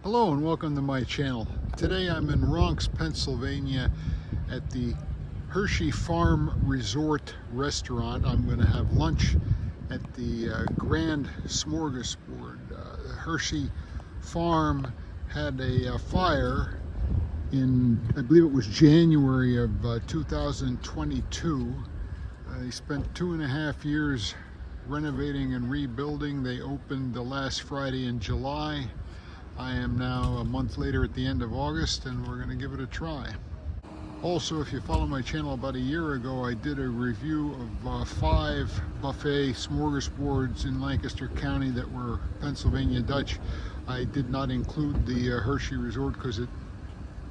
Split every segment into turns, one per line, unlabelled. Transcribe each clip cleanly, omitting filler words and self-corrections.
Hello and welcome to my channel. Today I'm in Ronks, Pennsylvania at the Hershey Farm Resort Restaurant. I'm going to have lunch at the Grand Smorgasbord. The Hershey Farm had a fire in, I believe it was January of 2022. They spent 2.5 years renovating and rebuilding. They opened the last Friday in July. I am now a month later at the end of August, and we're going to give it a try. Also, if you follow my channel, about a year ago I did a review of 5 buffet smorgasbords in Lancaster County that were Pennsylvania Dutch. I did not include the Hershey Resort because it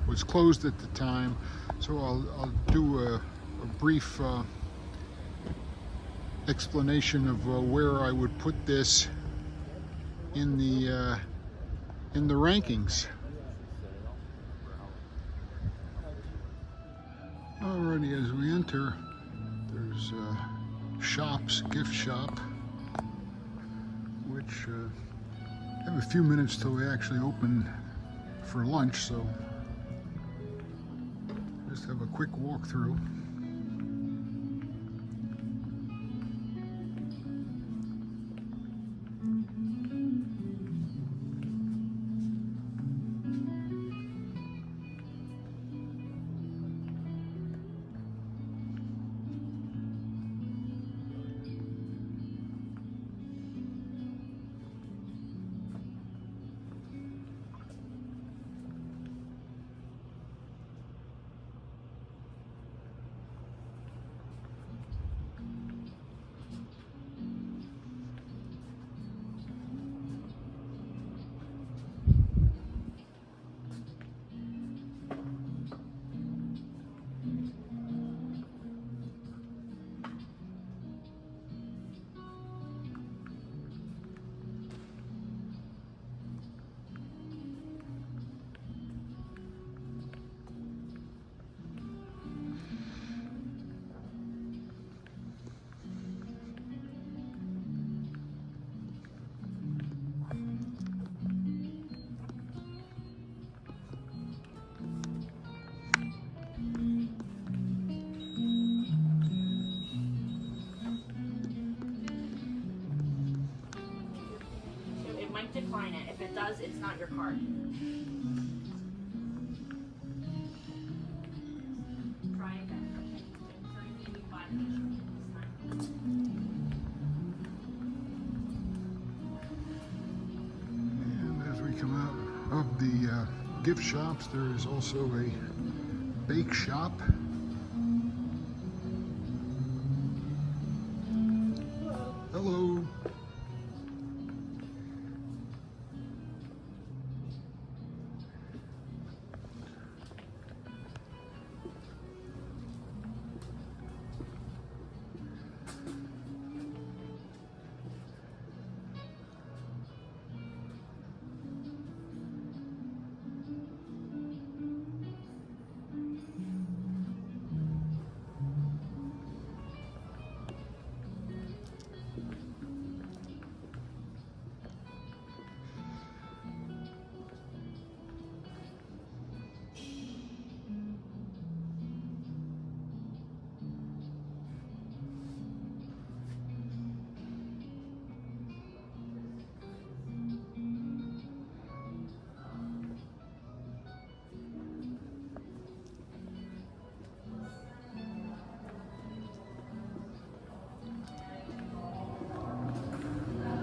was closed at the time, so I'll do a brief explanation of where I would put this in the rankings. Alrighty, as we enter, there's shops, gift shop, which have a few minutes till we actually open for lunch, so just have a quick walk through.
Decline it. If it does, it's not your card. Try again.
And as we come out of the gift shops, there is also a bake shop. Hello.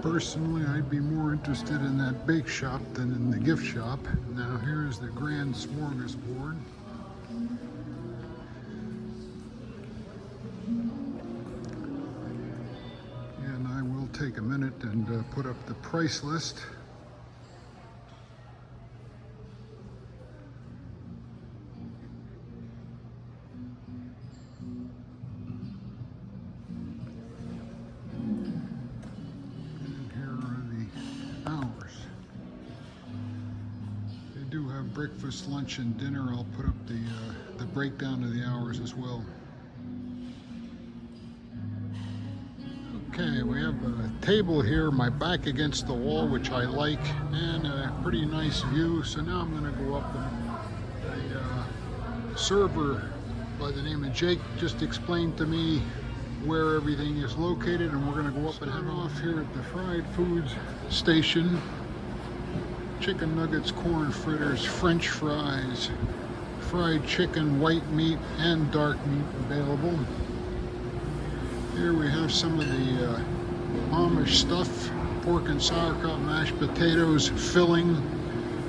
Personally, I'd be more interested in that bake shop than in the gift shop. Now here's the Grand Smorgasbord. And I will take a minute and put up the price list. Breakfast, lunch, and dinner. I'll put up the breakdown of the hours as well. Okay. Okay, we have a table here, my back against the wall, which I like, and a pretty nice view. So now I'm going to go up, and a server by the name of Jake just explained to me where everything is located, and we're going to go up and have off here at the fried foods station. Chicken nuggets, corn fritters, French fries, fried chicken, white meat, and dark meat available. Here we have some of the Amish stuff: pork and sauerkraut, mashed potatoes, filling,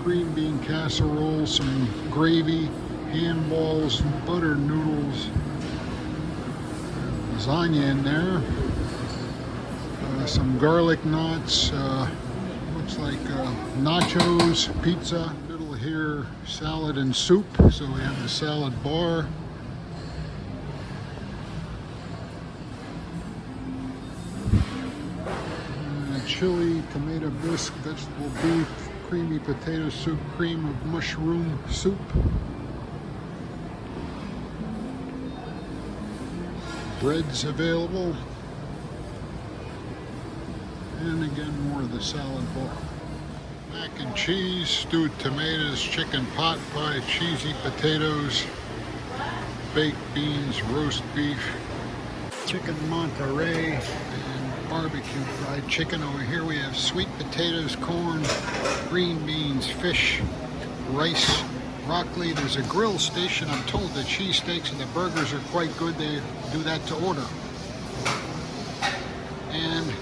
green bean casserole, some gravy, hand balls, buttered noodles, lasagna in there, some garlic knots, looks like nachos, pizza. Middle here, salad and soup, so we have the salad bar. Chili, tomato bisque, vegetable beef, creamy potato soup, cream of mushroom soup. Breads available. And again, more of the salad bar. Mac and cheese, stewed tomatoes, chicken pot pie, cheesy potatoes, baked beans, roast beef, chicken Monterey, and barbecue fried chicken. Over here we have sweet potatoes, corn, green beans, fish, rice, broccoli. There's a grill station. I'm told the cheesesteaks and the burgers are quite good. They do that to order. And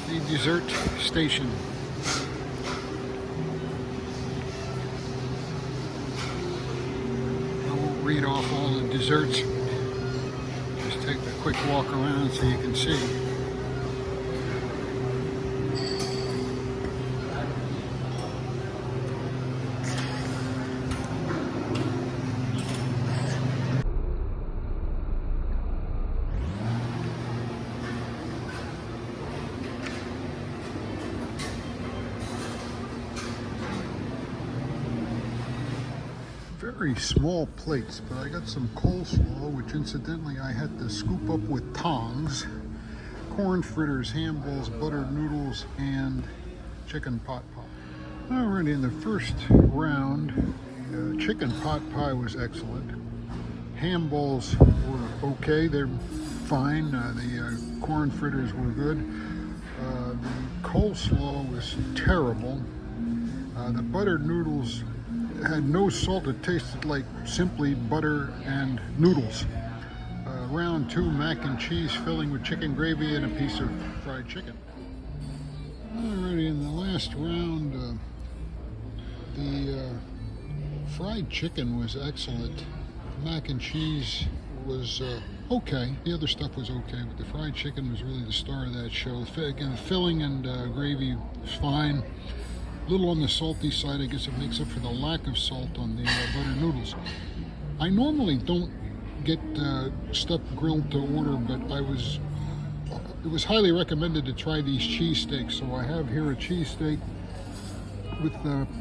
the dessert station. I won't read off all the desserts. Just take a quick walk around so you can see. Very small plates, but I got some coleslaw, which incidentally I had to scoop up with tongs, corn fritters, ham balls, buttered noodles, and chicken pot pie. Alrighty, in the first round, the chicken pot pie was excellent. Ham balls were okay, they're fine. The corn fritters were good. The coleslaw was terrible. The buttered noodles had no salt. It tasted like simply butter and noodles. Round two, mac and cheese filling with chicken gravy and a piece of fried chicken. Alrighty, in the last round, the fried chicken was excellent. Mac and cheese was okay. The other stuff was okay, but the fried chicken was really the star of that show. Again, filling and gravy was fine. A little on the salty side. I guess it makes up for the lack of salt on the buttered noodles. I normally don't get stuff grilled to order, but it was highly recommended to try these cheesesteaks. So I have here a cheesesteak with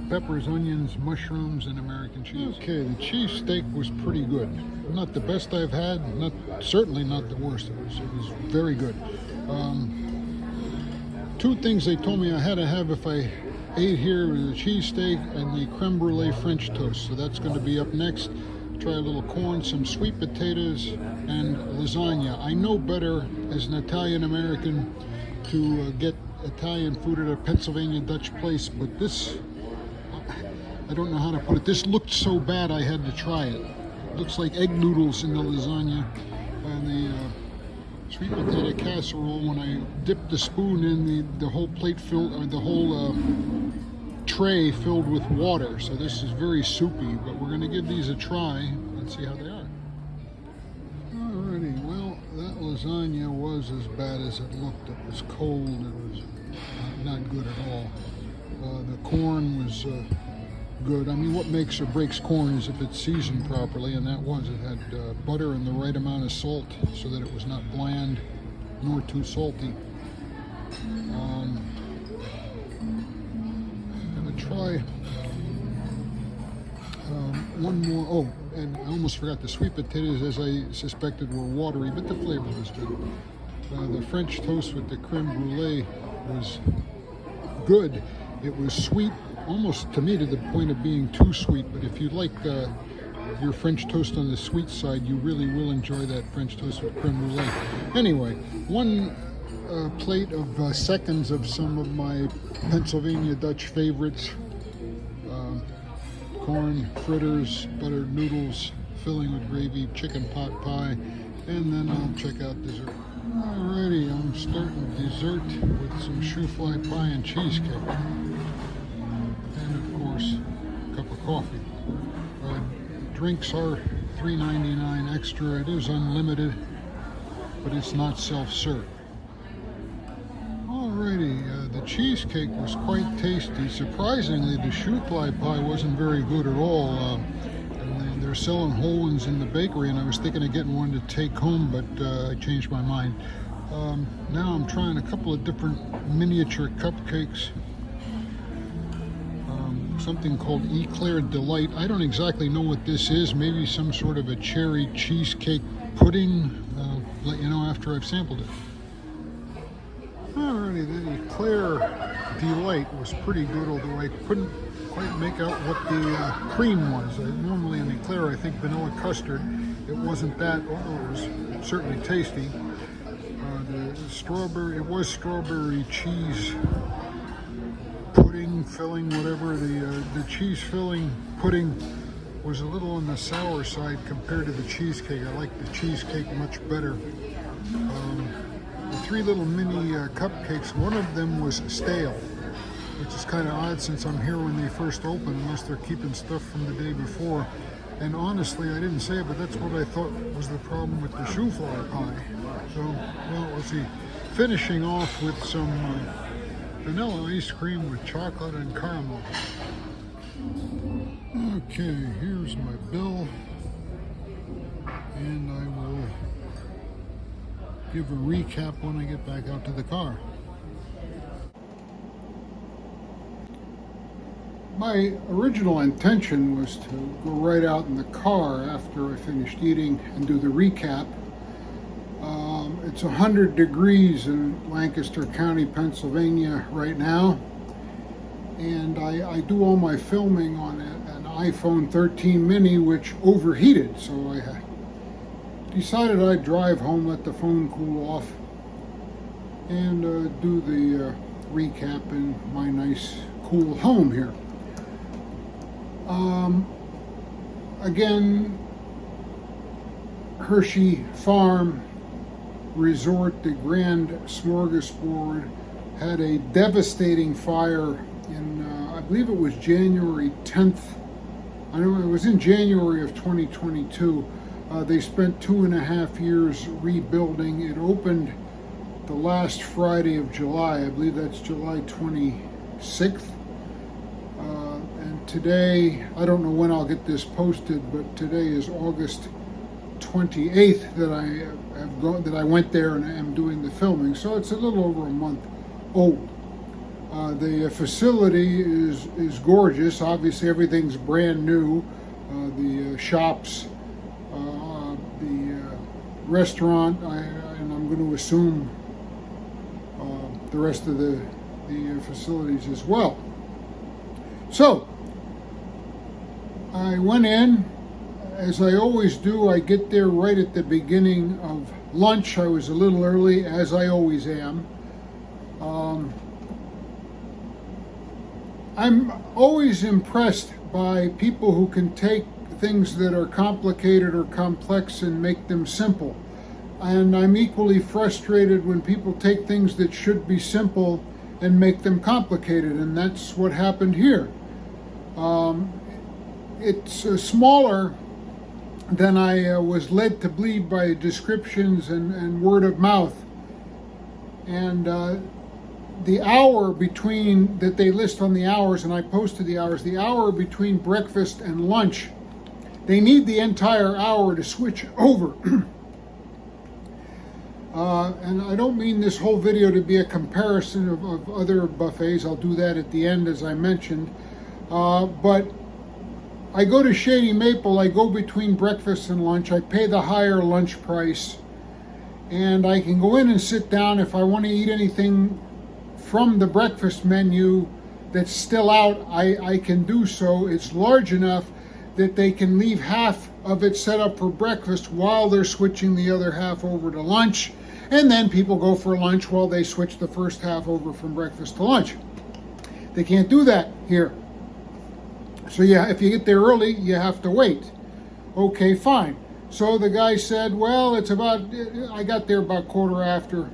peppers, onions, mushrooms, and American cheese. Okay, the cheesesteak was pretty good. Not the best I've had, certainly not the worst. It was very good. Two things they told me I had to have if I ate here was the cheesesteak and the creme brulee French toast. So that's going to be up next. Try a little corn, some sweet potatoes, and lasagna. I know better as an Italian American to get Italian food at a Pennsylvania Dutch place, but this, I don't know how to put it. This looked so bad I had to try it. Looks like egg noodles in the lasagna. The sweet potato casserole, when I dipped the spoon in, the whole plate filled, or the whole tray filled with water. So this is very soupy, but we're going to give these a try and see how they are. Alrighty, well, that lasagna was as bad as it looked. It was cold. It was not good at all. The corn was good. I mean, what makes or breaks corn is if it's seasoned properly, and that was. It had butter and the right amount of salt so that it was not bland nor too salty. I'm going to try one more. Oh, and I almost forgot, the sweet potatoes, as I suspected, were watery, but the flavor was good. The French toast with the creme brulee was good. It was sweet, almost to me to the point of being too sweet, but if you like your French toast on the sweet side, you really will enjoy that French toast with creme brulee. Anyway, one plate of seconds of some of my Pennsylvania Dutch favorites. Corn fritters, buttered noodles, filling with gravy, chicken pot pie, and then I'll check out dessert. Alrighty, I'm starting dessert with some shoe fly pie and cheesecake. And of course, a cup of coffee. Drinks are $3.99 extra. It is unlimited, but it's not self-serve. Alrighty, the cheesecake was quite tasty. Surprisingly, the shoe fly pie wasn't very good at all. And they're selling whole ones in the bakery, and I was thinking of getting one to take home, but I changed my mind. Now I'm trying a couple of different miniature cupcakes. Something called Eclair Delight. I don't exactly know what this is. Maybe some sort of a cherry cheesecake pudding. Let you know after I've sampled it. Alrighty, the Eclair Delight was pretty good, although I couldn't quite make out what the cream was. Normally in Eclair I think vanilla custard. It wasn't that, although it was certainly tasty. The strawberry, it was strawberry cheese pudding filling, whatever. The cheese filling pudding was a little on the sour side compared to the cheesecake. I like the cheesecake much better. The three little mini cupcakes, one of them was stale, which is kind of odd since I'm here when they first open, unless they're keeping stuff from the day before. And honestly, I didn't say it, but that's what I thought was the problem with the shoe fly pie. So, well, let's see. Finishing off with some vanilla ice cream with chocolate and caramel. Okay, here's my bill, and I will give a recap when I get back out to the car. My original intention was to go right out in the car after I finished eating and do the recap. It's 100 degrees in Lancaster County, Pennsylvania right now, and I do all my filming on an iPhone 13 mini, which overheated, so I decided I'd drive home, let the phone cool off, and do the recap in my nice cool home here. Again, Hershey Farm Resort, the Grand Smorgasbord, had a devastating fire in, I believe it was January 10th. I know it was in January of 2022. They spent 2.5 years rebuilding. It opened the last Friday of July. I believe that's July 26th. And today, I don't know when I'll get this posted, but today is August 28th that I went there and am doing the filming, so it's a little over a month old. The facility is gorgeous. Obviously, everything's brand new. The shops, the restaurant, and I'm going to assume the rest of the facilities as well. So I went in. As I always do, I get there right at the beginning of lunch. I was a little early, as I always am. I'm always impressed by people who can take things that are complicated or complex and make them simple. And I'm equally frustrated when people take things that should be simple and make them complicated, and that's what happened here. It's smaller than I was led to believe by descriptions and word of mouth. And the hour between, that they list on the hours, and I posted the hours, the hour between breakfast and lunch, they need the entire hour to switch over. And I don't mean this whole video to be a comparison of other buffets. I'll do that at the end, as I mentioned. But I go to Shady Maple, I go between breakfast and lunch, I pay the higher lunch price, and I can go in and sit down. If I want to eat anything from the breakfast menu that's still out, I can do so. It's large enough that they can leave half of it set up for breakfast while they're switching the other half over to lunch, and then people go for lunch while they switch the first half over from breakfast to lunch. They can't do that here. So yeah, if you get there early, you have to wait. Okay, fine. So the guy said, well, I got there about quarter after.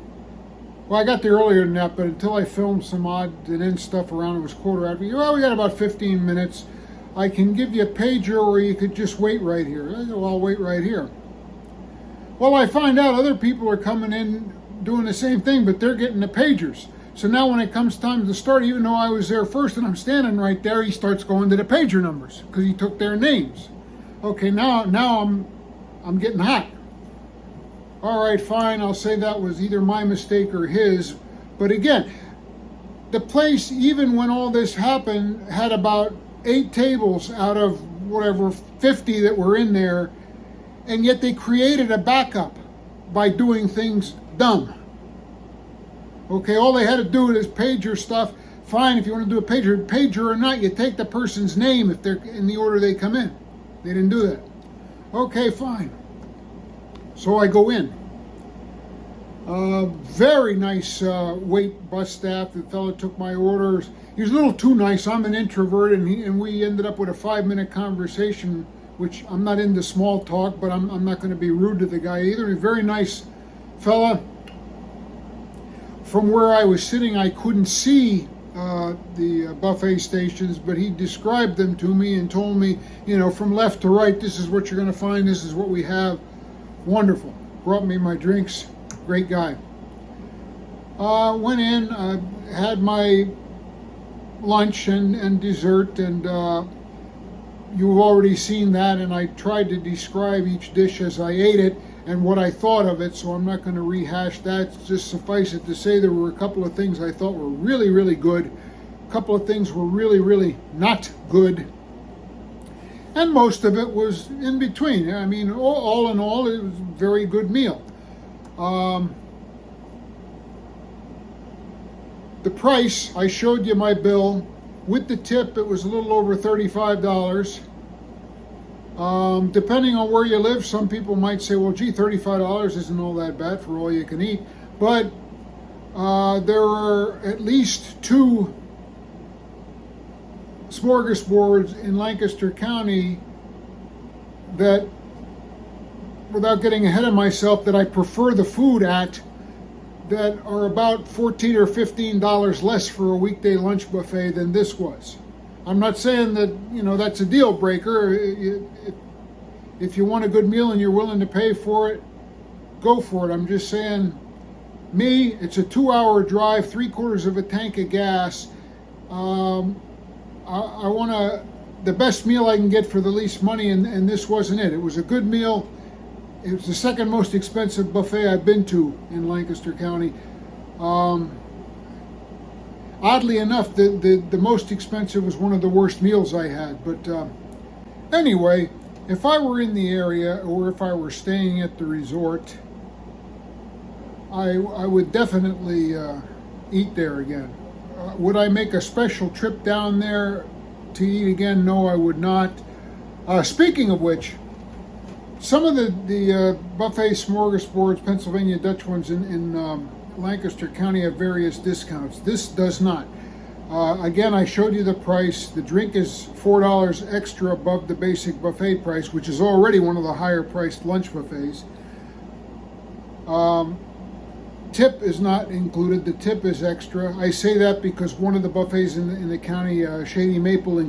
Well, I got there earlier than that, but until I filmed some odd and end stuff around, it was quarter after. Well, we got about 15 minutes. I can give you a pager, or you could just wait right here. I go, well, I'll wait right here. Well, I find out other people are coming in doing the same thing, but they're getting the pagers. So now when it comes time to start, even though I was there first and I'm standing right there, he starts going to the pager numbers because he took their names. Okay, now I'm getting hot. All right, fine. I'll say that was either my mistake or his. But again, the place, even when all this happened, had about 8 tables out of whatever 50 that were in there, and yet they created a backup by doing things dumb. Okay, all they had to do is pager stuff. Fine, if you want to do a pager or not, you take the person's name if they're in the order they come in. They didn't do that. Okay, fine. So I go in. Very nice wait bus staff. The fellow took my orders. He was a little too nice. I'm an introvert, and we ended up with a 5-minute conversation, which I'm not into small talk, but I'm not going to be rude to the guy either. He's a very nice fella. From where I was sitting, I couldn't see the buffet stations, but he described them to me and told me, from left to right, this is what you're going to find, this is what we have. Wonderful. Brought me my drinks. Great guy. Went in, had my lunch and dessert, and you've already seen that, and I tried to describe each dish as I ate it and what I thought of it, so I'm not going to rehash that. Just suffice it to say there were a couple of things I thought were really, really good. A couple of things were really, really not good. And most of it was in between. I mean, all in all, it was a very good meal. The price, I showed you my bill. With the tip, it was a little over $35. Depending on where you live, some people might say, well, gee, $35 isn't all that bad for all you can eat. But there are at least 2 smorgasbords in Lancaster County that, without getting ahead of myself, that I prefer the food at, that are about $14 or $15 less for a weekday lunch buffet than this was. I'm not saying that, that's a deal breaker. If you want a good meal and you're willing to pay for it, go for it. I'm just saying, me, it's a 2-hour drive, 3/4 of a tank of gas. I want the best meal I can get for the least money, and this wasn't it. It was a good meal. It was the second most expensive buffet I've been to in Lancaster County. Oddly enough, the most expensive was one of the worst meals I had. But anyway, if I were in the area, or if I were staying at the resort, I would definitely eat there again. Would I make a special trip down there to eat again? No, I would not. Speaking of which, some of the buffet smorgasbords, Pennsylvania Dutch ones in Lancaster County, have various discounts. This does not. Again, I showed you the price. The drink is $4 extra above the basic buffet price, which is already one of the higher priced lunch buffets. Tip is not included. The tip is extra. I say that because one of the buffets in the county, Shady Maple,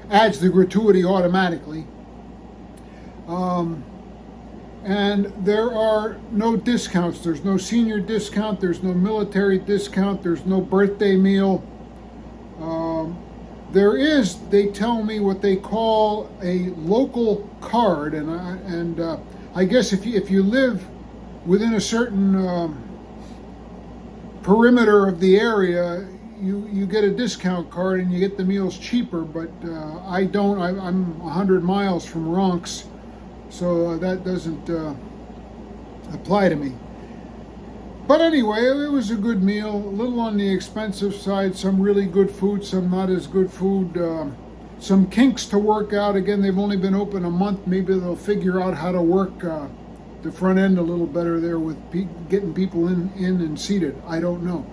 adds the gratuity automatically. And there are no discounts. There's no senior discount. There's no military discount. There's no birthday meal. There is, they tell me, what they call a local card, and I guess if you live within a certain perimeter of the area, you get a discount card and you get the meals cheaper. But I don't. I'm 100 miles from Ronks. So that doesn't apply to me. But anyway, it was a good meal, a little on the expensive side, some really good food, some not as good food, some kinks to work out. Again, they've only been open a month. Maybe they'll figure out how to work the front end a little better there with getting people in and seated. I don't know.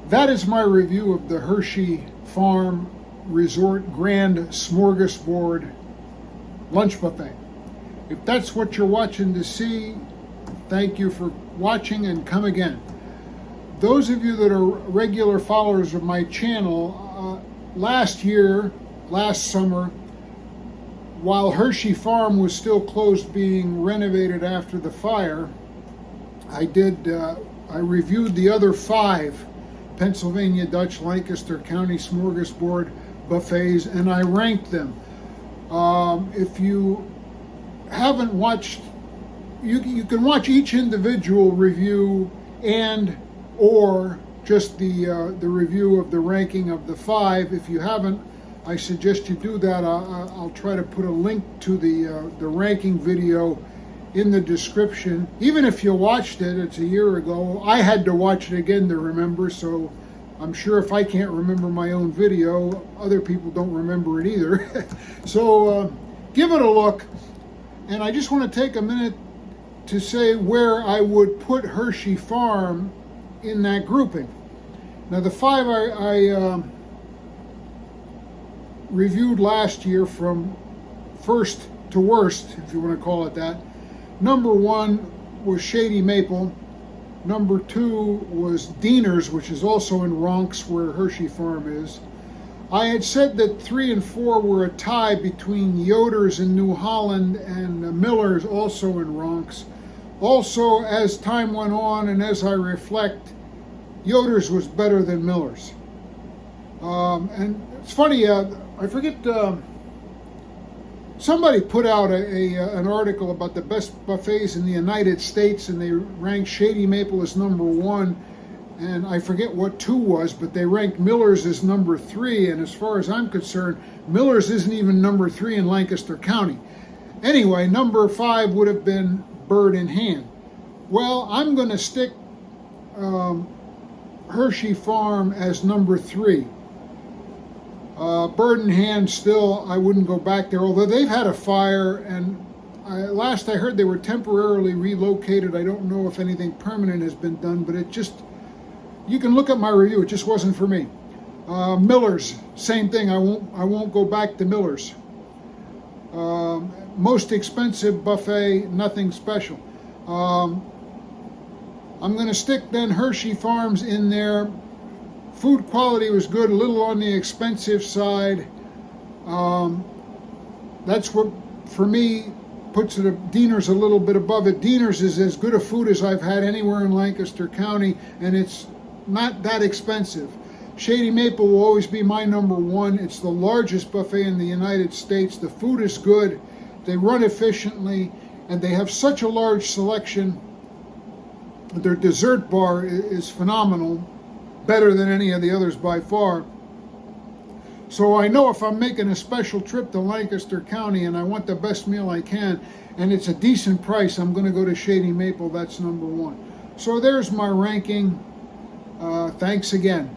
That is my review of the Hershey Farm Resort Grand Smorgasbord lunch buffet. If that's what you're watching to see, thank you for watching and come again. Those of you that are regular followers of my channel, last summer, while Hershey Farm was still closed being renovated after the fire, I reviewed the other 5 Pennsylvania Dutch Lancaster County Smorgasbord buffets, and I ranked them. If you haven't watched, you can watch each individual review and or just the review of the ranking of the 5. If you haven't, I suggest you do that. I'll try to put a link to the ranking video in the description. Even if you watched it, it's a year ago. I had to watch it again to remember, so I'm sure if I can't remember my own video, other people don't remember it either. So give it a look. And I just want to take a minute to say where I would put Hershey Farm in that grouping. Now the 5 I reviewed last year from first to worst, if you want to call it that. Number 1 was Shady Maple. Number 2 was Diener's, which is also in Ronks, where Hershey Farm is. I had said that 3 and 4 were a tie between Yoder's in New Holland and Miller's, also in Ronks. Also, as time went on and as I reflect, Yoder's was better than Miller's. And it's funny, I forget, somebody put out an article about the best buffets in the United States, and they ranked Shady Maple as number 1, and I forget what 2 was, but they ranked Miller's as number 3, and as far as I'm concerned, Miller's isn't even number 3 in Lancaster County. Anyway, number 5 would have been Bird in Hand. Well, I'm going to stick Hershey Farm as number 3. Bird in Hand, still, I wouldn't go back there, although they've had a fire, and last I heard they were temporarily relocated. I don't know if anything permanent has been done, but it just, you can look at my review, it just wasn't for me. Miller's, same thing, I won't go back to Miller's. Most expensive buffet, nothing special. I'm going to stick then Hershey Farms in there. Food quality was good, a little on the expensive side. That's what, for me, puts it, Diener's a little bit above it. Diener's is as good a food as I've had anywhere in Lancaster County, and it's not that expensive. Shady Maple will always be my number 1. It's the largest buffet in the United States. The food is good, they run efficiently, and they have such a large selection. Their dessert bar is phenomenal, better than any of the others by far. So I know if I'm making a special trip to Lancaster County and I want the best meal I can, and it's a decent price, I'm going to go to Shady Maple. That's number 1. So there's my ranking. Thanks again.